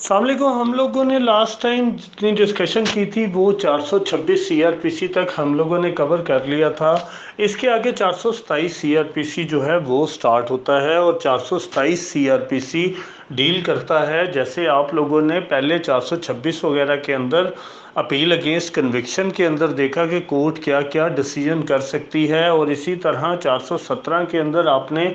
अस्सलाम वालेकुम। हम लोगों ने लास्ट टाइम जितनी डिस्कशन की थी वो 426 सीआरपीसी तक हम लोगों ने कवर कर लिया था। इसके आगे 427 सीआरपीसी जो है वो स्टार्ट होता है और 427 सीआरपीसी डील करता है, जैसे आप लोगों ने पहले 426 वगैरह के अंदर अपील अगेंस्ट कन्विक्शन के अंदर देखा कि कोर्ट क्या क्या डिसीजन कर सकती है, और इसी तरह 417 के अंदर आपने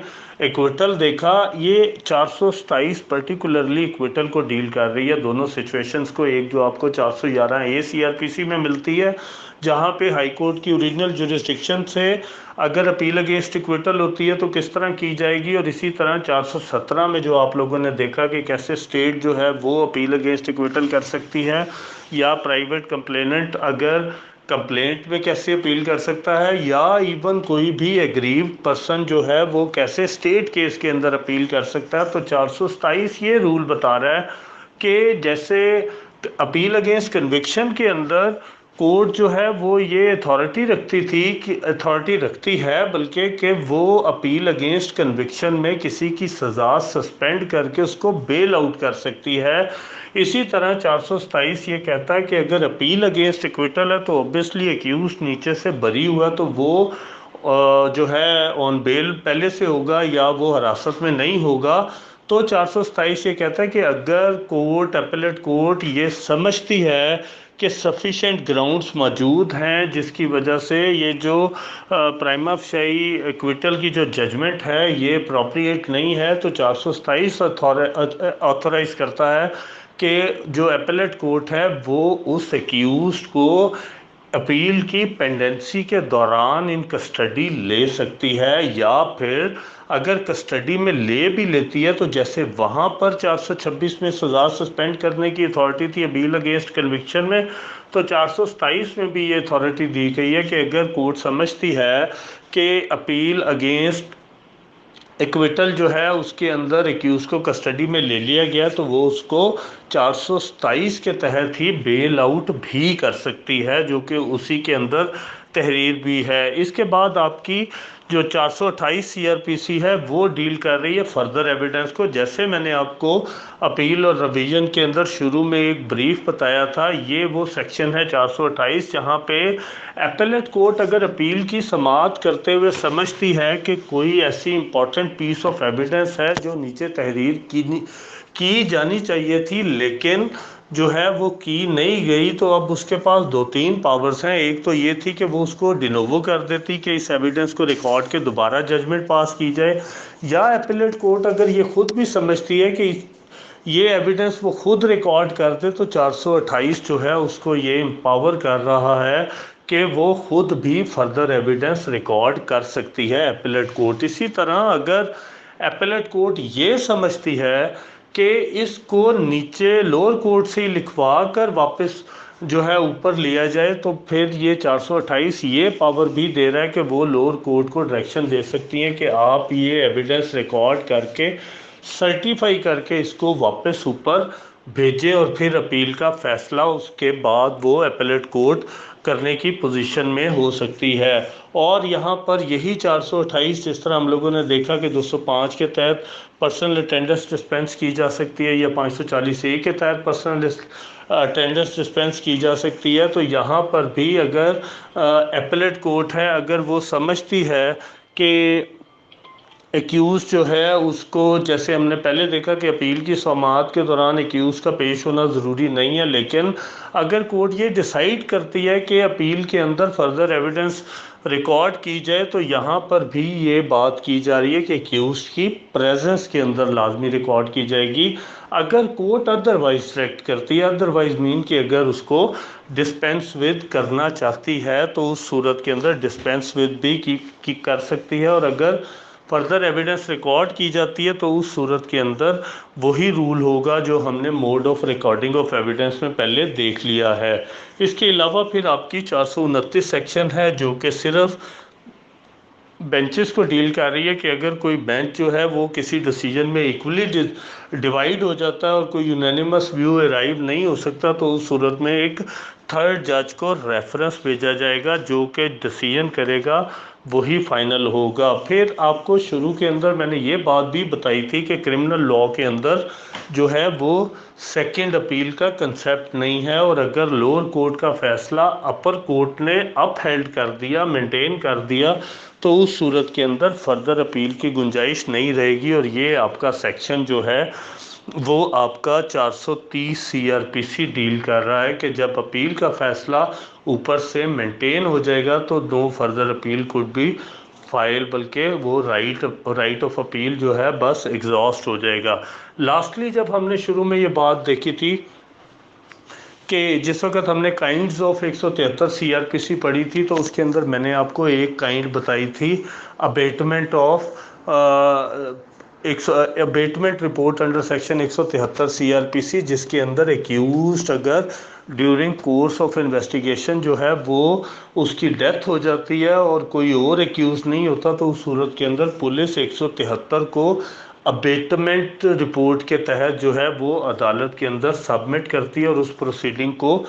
इक्विटल देखा। ये 427 पर्टिकुलरली इक्विटल को डील कर रही है, दोनों सिचुएशंस को। एक जो आपको 411 ए सीआरपीसी में मिलती है, जहां पे हाई कोर्ट की ओरिजिनल जुरिस्डिक्शन से अगर अपील अगेंस्ट इक्विटल होती है तो किस तरह की जाएगी, और इसी तरह 417 में जो आप लोगों ने देखा कि कैसे स्टेट जो है वो अपील अगेंस्ट इक्विटल कर सकती है, या प्राइवेट कंप्लेनेंट अगर कंप्लेंट में कैसे अपील कर सकता है, या इवन कोई भी एग्रीव पर्सन जो है वो कैसे स्टेट केस के अंदर अपील कर सकता है। तो 427 ये रूल बता रहा है कि जैसे अपील अगेंस्ट कन्विक्शन के अंदर कोर्ट जो है वो ये अथॉरिटी रखती थी कि अथॉरिटी रखती है बल्कि कि वो अपील अगेंस्ट कन्विक्शन में किसी की सज़ा सस्पेंड करके उसको बेल आउट कर सकती है। इसी तरह 427 ये कहता है कि अगर अपील अगेंस्ट इक्विटल है तो ऑब्वियसली एक्यूज नीचे से बरी हुआ तो वो जो है ऑन बेल पहले से होगा या वो हिरासत में नहीं होगा। तो 427 ये कहता है कि अगर कोर्ट अपीलेट कोर्ट ये समझती है कि सफिशेंट ग्राउंड्स मौजूद हैं जिसकी वजह से ये जो प्राइमा फेसी एक्विटल की जो जजमेंट है ये अप्रोप्रिएट नहीं है, तो 427 ऑथोराइज करता है कि जो अपीलेट कोर्ट है वो उस एक्यूज को अपील की पेंडेंसी के दौरान इन कस्टडी ले सकती है, या फिर अगर कस्टडी में ले भी लेती है तो जैसे वहाँ पर 426 में सज़ा सस्पेंड करने की अथॉरिटी थी अपील अगेंस्ट कन्विक्शन में, तो 427 में भी ये अथॉरिटी दी गई है कि अगर कोर्ट समझती है कि अपील अगेंस्ट इक्विटल जो है उसके अंदर एक्यूज को कस्टडी में ले लिया गया तो वो उसको 427 के तहत ही बेल आउट भी कर सकती है, जो कि उसी के अंदर तहरीर भी है। इसके बाद आपकी जो 428 सीआरपीसी है वो डील कर रही है फर्दर एविडेंस को। जैसे मैंने आपको अपील और रिवीजन के अंदर शुरू में एक ब्रीफ बताया था, ये वो सेक्शन है 428 जहाँ पे एपेलेट कोर्ट अगर अपील की समाअत करते हुए समझती है कि कोई ऐसी इंपॉर्टेंट पीस ऑफ एविडेंस है जो नीचे तहरीर की जानी चाहिए थी लेकिन जो है वो की नहीं गई, तो अब उसके पास दो तीन पावर्स हैं। एक तो ये थी कि वो उसको डिनोवो कर देती कि इस एविडेंस को रिकॉर्ड के दोबारा जजमेंट पास की जाए, या एपेलेट कोर्ट अगर ये खुद भी समझती है कि ये एविडेंस वो खुद रिकॉर्ड कर दे तो 428 जो है उसको ये एम्पावर कर रहा है कि वो खुद भी फर्दर एविडेंस रिकॉर्ड कर सकती है एपेलेट कोर्ट। इसी तरह अगर एपेलेट कोर्ट ये समझती है कि इसको नीचे लोअर कोर्ट से लिखवा कर वापस जो है ऊपर लिया जाए, तो फिर ये 428 ये पावर भी दे रहा है कि वो लोअर कोर्ट को डायरेक्शन दे सकती हैं कि आप ये एविडेंस रिकॉर्ड करके सर्टिफाई करके इसको वापस ऊपर भेजें, और फिर अपील का फैसला उसके बाद वो अपीलेट कोर्ट करने की पोजीशन में हो सकती है। और यहाँ पर यही 428 जिस तरह हम लोगों ने देखा कि 205 के तहत पर्सनल अटेंडेंस डिस्पेंस की जा सकती है या 540A के तहत पर्सनल अटेंडेंस डिस्पेंस की जा सकती है, तो यहाँ पर भी अगर अपीलेट कोर्ट है अगर वो समझती है कि एक्यूज़ जो है उसको, जैसे हमने पहले देखा कि अपील की समाअत के दौरान एक्यूज़ का पेश होना ज़रूरी नहीं है, लेकिन अगर कोर्ट ये डिसाइड करती है कि अपील के अंदर फर्दर एविडेंस रिकॉर्ड की जाए तो यहाँ पर भी ये बात की जा रही है कि एक्यूज़ की प्रेजेंस के अंदर लाजमी रिकॉर्ड की जाएगी। अगर कोर्ट अदरवाइज सेलेक्ट करती है, अदरवाइज मीन कि अगर उसको डिस्पेंस विद करना चाहती है तो उस सूरत के अंदर डिस्पेंस विद भी की कर सकती है, और अगर फर्दर एविडेंस रिकॉर्ड की जाती है तो उस सूरत के अंदर वही रूल होगा जो हमने mode of recording of evidence में पहले देख लिया है। इसके अलावा फिर आपकी 429 सेक्शन है जो कि सिर्फ बेंचेस को डील कर रही है कि अगर कोई बेंच जो है वो किसी डिसीजन में इक्वली डिवाइड हो जाता है और कोई यूनानिमस व्यू अराइव नहीं हो सकता तो उस सूरत में एक थर्ड जज को रेफरेंस भेजा जाएगा, जो कि डिसीजन करेगा वही फाइनल होगा। फिर आपको शुरू के अंदर मैंने ये बात भी बताई थी कि क्रिमिनल लॉ के अंदर जो है वो सेकंड अपील का कंसेप्ट नहीं है, और अगर लोअर कोर्ट का फैसला अपर कोर्ट ने अपहेल्ड कर दिया, मेंटेन कर दिया, तो उस सूरत के अंदर फर्दर अपील की गुंजाइश नहीं रहेगी। और ये आपका सेक्शन जो है वो आपका 430 सीआरपीसी डील कर रहा है कि जब अपील का फैसला ऊपर से मेंटेन हो जाएगा तो no further appeal could be file, बल्कि वो राइट ऑफ अपील जो है बस एग्जॉस्ट हो जाएगा। लास्टली जब हमने शुरू में ये बात देखी थी कि जिस वक्त हमने काइंड्स ऑफ 173 सीआरपीसी पढ़ी थी, तो उसके अंदर मैंने आपको एक काइंड बताई थी abetment of abetment report under section 173 CrPC, जिसके अंदर एक्यूज्ड अगर ड्यूरिंग कोर्स ऑफ इन्वेस्टिगेशन जो है वो उसकी डेथ हो जाती है और कोई और एक्यूज नहीं होता, तो उस सूरत के अंदर पुलिस 173 को अबेटमेंट रिपोर्ट के तहत जो है वो अदालत के अंदर सबमिट करती है और उस प्रोसीडिंग को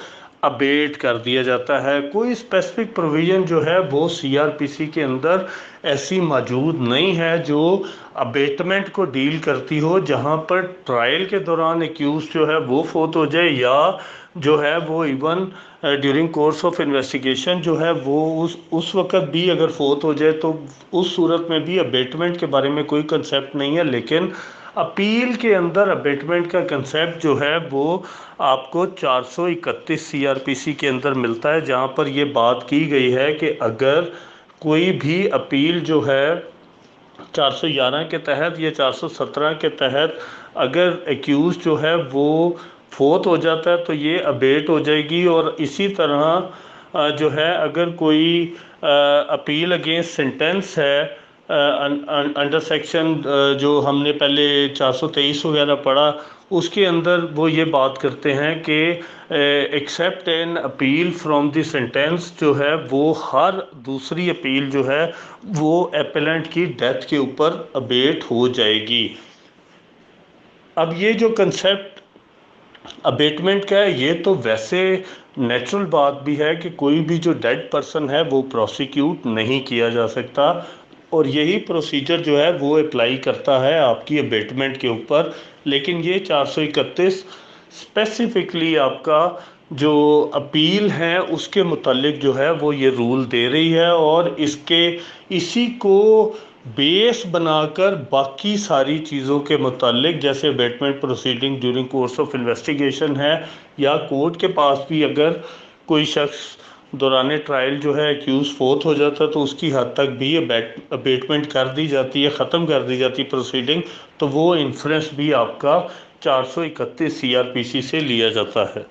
अबेट कर दिया जाता है। कोई स्पेसिफिक प्रोविज़न जो है वो सीआरपीसी के अंदर ऐसी मौजूद नहीं है जो अबेटमेंट को डील करती हो, जहां पर ट्रायल के दौरान एक्यूज जो है वो फोत हो जाए, या जो है वो even during course of investigation जो है वो उस वक़्त भी अगर फोत हो जाए, तो उस सूरत में भी अबेटमेंट के बारे में कोई कंसेप्ट नहीं है। लेकिन अपील के अंदर अबेटमेंट का कंसेप्ट जो है वो आपको 431 सीआरपीसी के अंदर मिलता है, जहां पर ये बात की गई है कि अगर कोई भी अपील जो है 411 के तहत या 417 के तहत अगर एक्यूज जो है वो फोत हो जाता है तो ये अबेट हो जाएगी। और इसी तरह जो है अगर कोई अपील अगेंस्ट सेंटेंस है अंडर सेक्शन जो हमने पहले 423 वगैरह पढ़ा, उसके अंदर वो ये बात करते हैं कि except an appeal from the sentence जो है वो हर दूसरी अपील जो है वो एपेलेंट की डेथ के ऊपर अबेट हो जाएगी। अब ये जो कंसेप्ट अबेटमेंट का है, ये तो वैसे नेचुरल बात भी है कि कोई भी जो डेड पर्सन है वो प्रोसिक्यूट नहीं किया जा सकता, और यही प्रोसीजर जो है वो अप्लाई करता है आपकी अबेटमेंट के ऊपर। लेकिन ये 431 स्पेसिफिकली आपका जो अपील है उसके मुतालिक जो है वो ये रूल दे रही है, और इसी को बेस बनाकर बाकी सारी चीज़ों के मुतालिक, जैसे abetment proceeding during course of investigation है, या कोर्ट के पास भी अगर कोई शख्स दौरान ट्रायल जो है एक्यूज फोत हो जाता है तो उसकी हद तक भी अबेटमेंट कर दी जाती है, ख़त्म कर दी जाती है प्रोसीडिंग, तो वो इन्फ्रेंस भी आपका 431 सीआरपीसी से लिया जाता है।